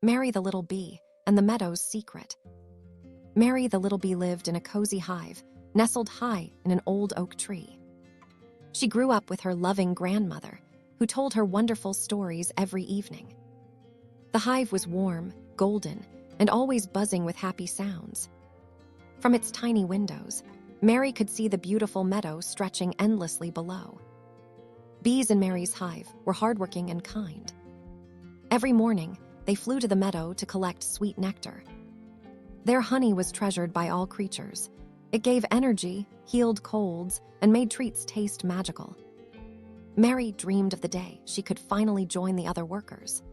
Mary the Little Bee and the Meadow's Secret. Mary the Little Bee lived in a cozy hive, nestled high in an old oak tree. She grew up with her loving grandmother, who told her wonderful stories every evening. The hive was warm, golden, and always buzzing with happy sounds. From its tiny windows, Mary could see the beautiful meadow stretching endlessly below. Bees in Mary's hive were hardworking and kind. Every morning, they flew to the meadow to collect sweet nectar. Their honey was treasured by all creatures. It gave energy, healed colds, and made treats taste magical. Mary dreamed of the day she could finally join the other workers.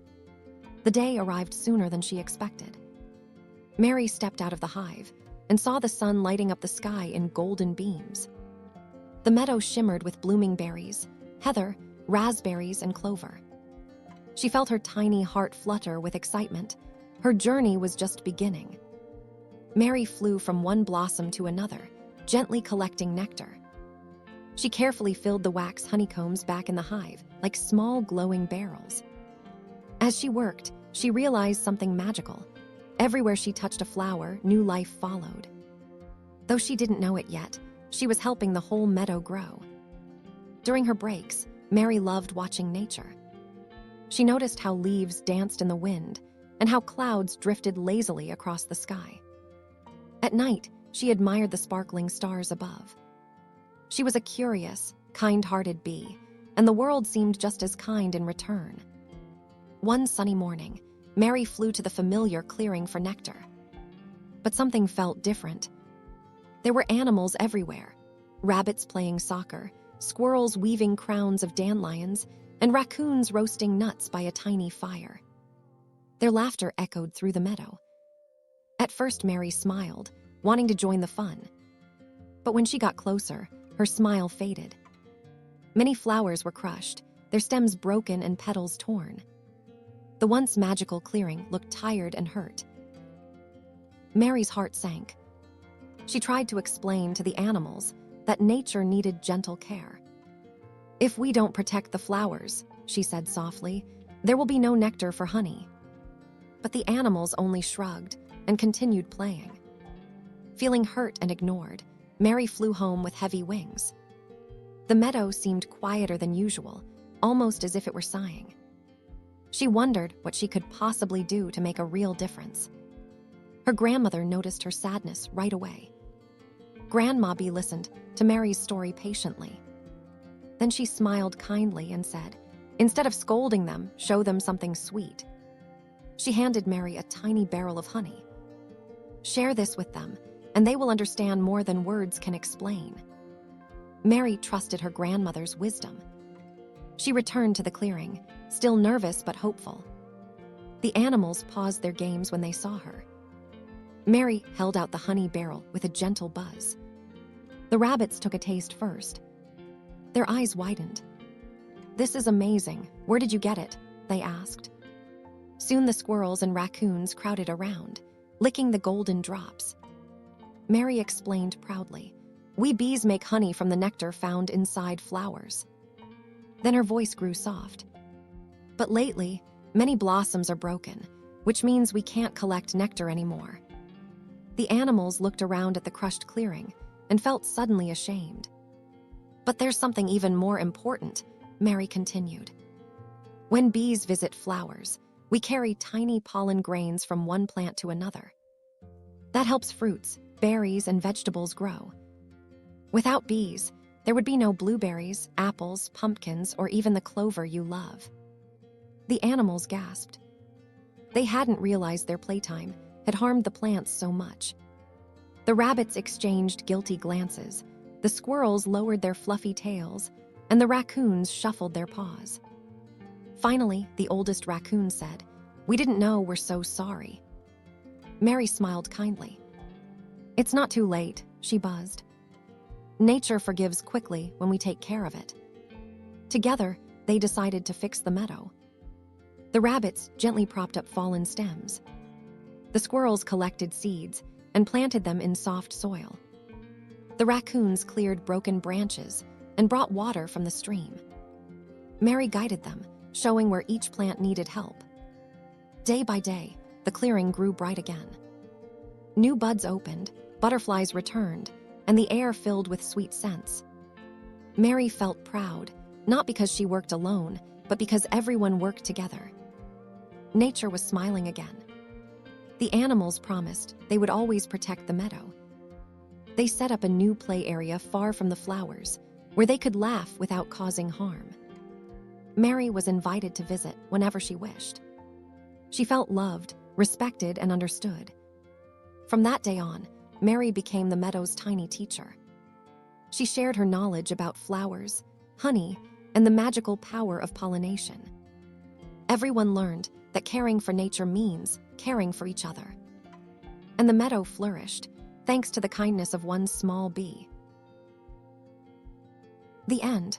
The day arrived sooner than she expected. Mary stepped out of the hive and saw the sun lighting up the sky in golden beams. The meadow shimmered with blooming berries, heather, raspberries, and clover. She felt her tiny heart flutter with excitement. Her journey was just beginning. Mary flew from one blossom to another, gently collecting nectar. She carefully filled the wax honeycombs back in the hive, like small glowing barrels. As she worked, she realized something magical. Everywhere she touched a flower, new life followed. Though she didn't know it yet, she was helping the whole meadow grow. During her breaks, Mary loved watching nature. She noticed how leaves danced in the wind and how clouds drifted lazily across the sky. At night, she admired the sparkling stars above. She was a curious, kind-hearted bee, and the world seemed just as kind in return. One sunny morning, Mary flew to the familiar clearing for nectar. But something felt different. There were animals everywhere, rabbits playing soccer, squirrels weaving crowns of dandelions, and raccoons roasting nuts by a tiny fire. Their laughter echoed through the meadow. At first, Mary smiled, wanting to join the fun. But when she got closer, her smile faded. Many flowers were crushed, their stems broken and petals torn. The once magical clearing looked tired and hurt. Mary's heart sank. She tried to explain to the animals that nature needed gentle care. "If we don't protect the flowers," she said softly, "there will be no nectar for honey." But the animals only shrugged and continued playing. Feeling hurt and ignored, Mary flew home with heavy wings. The meadow seemed quieter than usual, almost as if it were sighing. She wondered what she could possibly do to make a real difference. Her grandmother noticed her sadness right away. Grandma Bee listened to Mary's story patiently. Then she smiled kindly and said, "Instead of scolding them, show them something sweet." She handed Mary a tiny barrel of honey. "Share this with them, and they will understand more than words can explain." Mary trusted her grandmother's wisdom. She returned to the clearing, still nervous but hopeful. The animals paused their games when they saw her. Mary held out the honey barrel with a gentle buzz. The rabbits took a taste first. Their eyes widened. "This is amazing. Where did you get it?" they asked. Soon the squirrels and raccoons crowded around, licking the golden drops. Mary explained proudly, "We bees make honey from the nectar found inside flowers." Then her voice grew soft. "But lately, many blossoms are broken, which means we can't collect nectar anymore." The animals looked around at the crushed clearing and felt suddenly ashamed. "But there's something even more important," Mary continued. "When bees visit flowers, we carry tiny pollen grains from one plant to another. That helps fruits, berries, and vegetables grow. Without bees, there would be no blueberries, apples, pumpkins, or even the clover you love." The animals gasped. They hadn't realized their playtime had harmed the plants so much. The rabbits exchanged guilty glances, the squirrels lowered their fluffy tails, and the raccoons shuffled their paws. Finally, the oldest raccoon said, "We didn't know, we're so sorry." Mary smiled kindly. "It's not too late," she buzzed. "Nature forgives quickly when we take care of it." Together, they decided to fix the meadow. The rabbits gently propped up fallen stems. The squirrels collected seeds and planted them in soft soil. The raccoons cleared broken branches and brought water from the stream. Mary guided them, showing where each plant needed help. Day by day, the clearing grew bright again. New buds opened, butterflies returned, and the air filled with sweet scents. Mary felt proud, not because she worked alone, but because everyone worked together. Nature was smiling again. The animals promised they would always protect the meadow. They set up a new play area far from the flowers, where they could laugh without causing harm. Mary was invited to visit whenever she wished. She felt loved, respected, and understood. From that day on, Mary became the meadow's tiny teacher. She shared her knowledge about flowers, honey, and the magical power of pollination. Everyone learned that caring for nature means caring for each other. And the meadow flourished, thanks to the kindness of one small bee. The end.